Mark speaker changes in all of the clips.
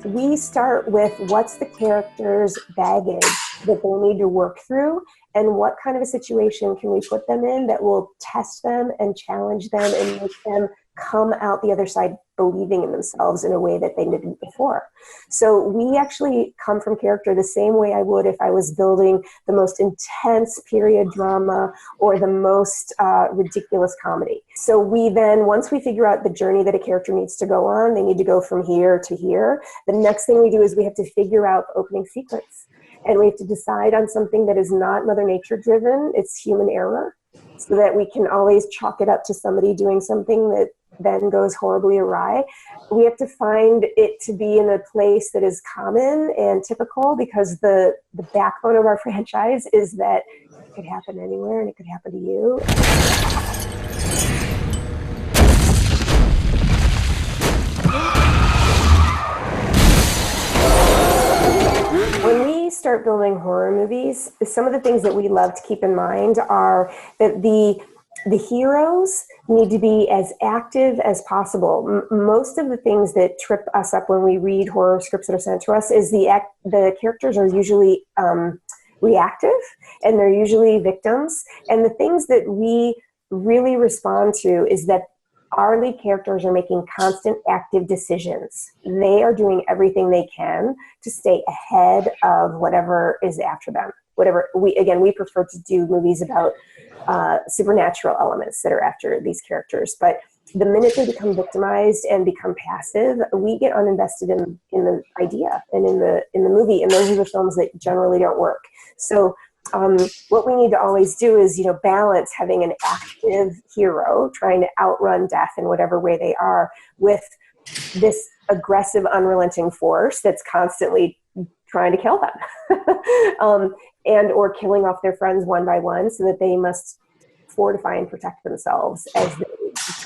Speaker 1: We start with what's the character's baggage that they need to work through, and what kind of a situation can we put them in that will test them and challenge them and make them come out the other side believing in themselves in a way that they didn't before. So we actually come from character the same way I would if I was building the most intense period drama or the most ridiculous comedy. So we then, once we figure out the journey that a character needs to go on, they need to go from here to here. The next thing we do is we have to figure out the opening sequence. And we have to decide on something that is not Mother Nature driven, it's human error, so that we can always chalk it up to somebody doing something that then goes horribly awry. We have to find it to be in a place that is common and typical, because the backbone of our franchise is that it could happen anywhere and it could happen to you. When we start building horror movies, some of the things that we love to keep in mind are that the heroes need to be as active as possible. Most of the things that trip us up when we read horror scripts that are sent to us is the characters are usually reactive, and they're usually victims. And the things that we really respond to is that our lead characters are making constant active decisions. They are doing everything they can to stay ahead of whatever is after them. We prefer to do movies about supernatural elements that are after these characters. But the minute they become victimized and become passive, we get uninvested in the idea and in the movie. And those are the films that generally don't work. So what we need to always do is, balance having an active hero trying to outrun death in whatever way they are with this aggressive, unrelenting force that's constantly trying to kill them and or killing off their friends one by one, so that they must fortify and protect themselves as they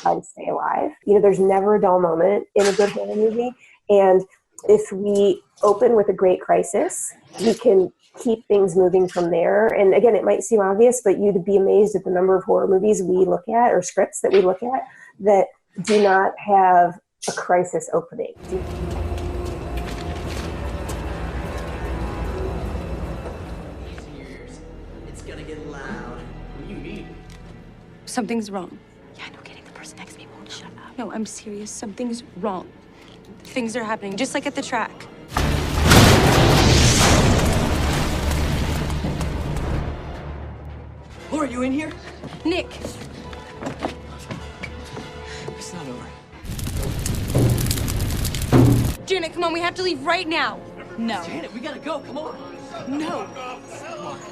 Speaker 1: try to stay alive. There's never a dull moment in a good horror movie. And if we open with a great crisis, we can keep things moving from there. And again, it might seem obvious, but you'd be amazed at the number of horror movies we look at, or scripts that we look at, that do not have a crisis opening.
Speaker 2: It's gonna get loud. What do you mean?
Speaker 3: Something's wrong.
Speaker 4: Yeah, no kidding. The person next to me won't shut up.
Speaker 3: No, I'm serious. Something's wrong. Things are happening, just like at the track.
Speaker 2: Laura, you in here?
Speaker 3: Nick!
Speaker 2: It's not over.
Speaker 3: Janet, come on, we have to leave right now.
Speaker 4: No.
Speaker 2: Janet, we gotta go. Come on.
Speaker 3: No.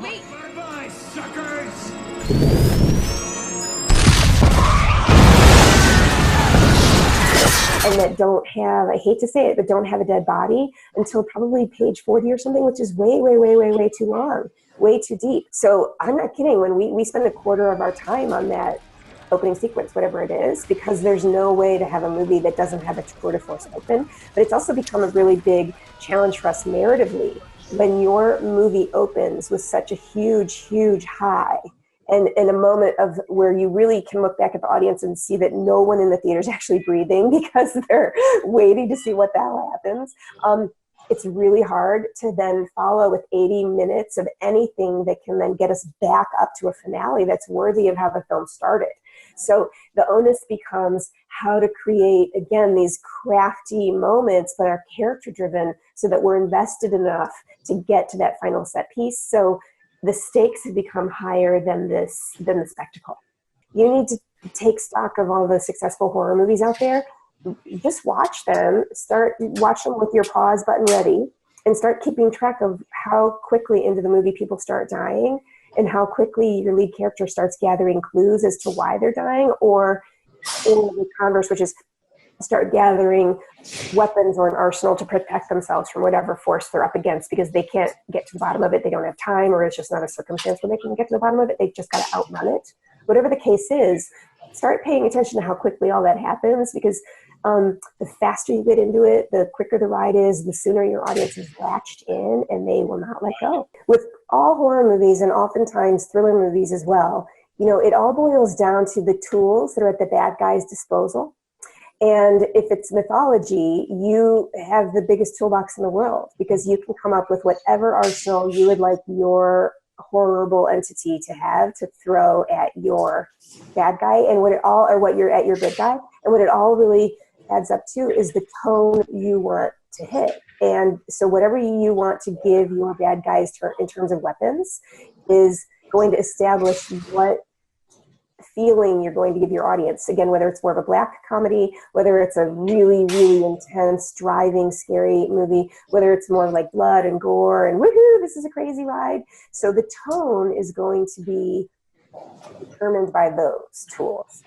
Speaker 3: Wait.
Speaker 5: Bye-bye, suckers!
Speaker 1: And that don't have, I hate to say it, but don't have a dead body until probably page 40 or something, which is way, way, way, way, way too long, way too deep. So I'm not kidding when we spend a quarter of our time on that opening sequence, whatever it is, because there's no way to have a movie that doesn't have a tour de force open. But it's also become a really big challenge for us narratively when your movie opens with such a huge, huge high. And in a moment of where you really can look back at the audience and see that no one in the theater is actually breathing because they're waiting to see what the hell happens. It's really hard to then follow with 80 minutes of anything that can then get us back up to a finale that's worthy of how the film started. So the onus becomes how to create, again, these crafty moments, but are character driven so that we're invested enough to get to that final set piece. So the stakes have become higher than the spectacle. You need to take stock of all the successful horror movies out there. Just watch them, watch them with your pause button ready, and start keeping track of how quickly into the movie people start dying and how quickly your lead character starts gathering clues as to why they're dying, or in the converse, which is start gathering weapons or an arsenal to protect themselves from whatever force they're up against, because they can't get to the bottom of it. They don't have time, or it's just not a circumstance where they can get to the bottom of it. They've just got to outrun it. Whatever the case is, start paying attention to how quickly all that happens, because the faster you get into it, the quicker the ride is, the sooner your audience is latched in and they will not let go. With all horror movies, and oftentimes thriller movies as well, it all boils down to the tools that are at the bad guy's disposal. And if it's mythology, you have the biggest toolbox in the world, because you can come up with whatever arsenal you would like your horrible entity to have to throw at your bad guy, and what it all, or what you're at your good guy, and what it all really adds up to is the tone you want to hit. And so whatever you want to give your bad guys in terms of weapons is going to establish what feeling you're going to give your audience. Again, whether it's more of a black comedy, whether it's a really, really intense, driving, scary movie, whether it's more like blood and gore and woohoo, this is a crazy ride. So the tone is going to be determined by those tools.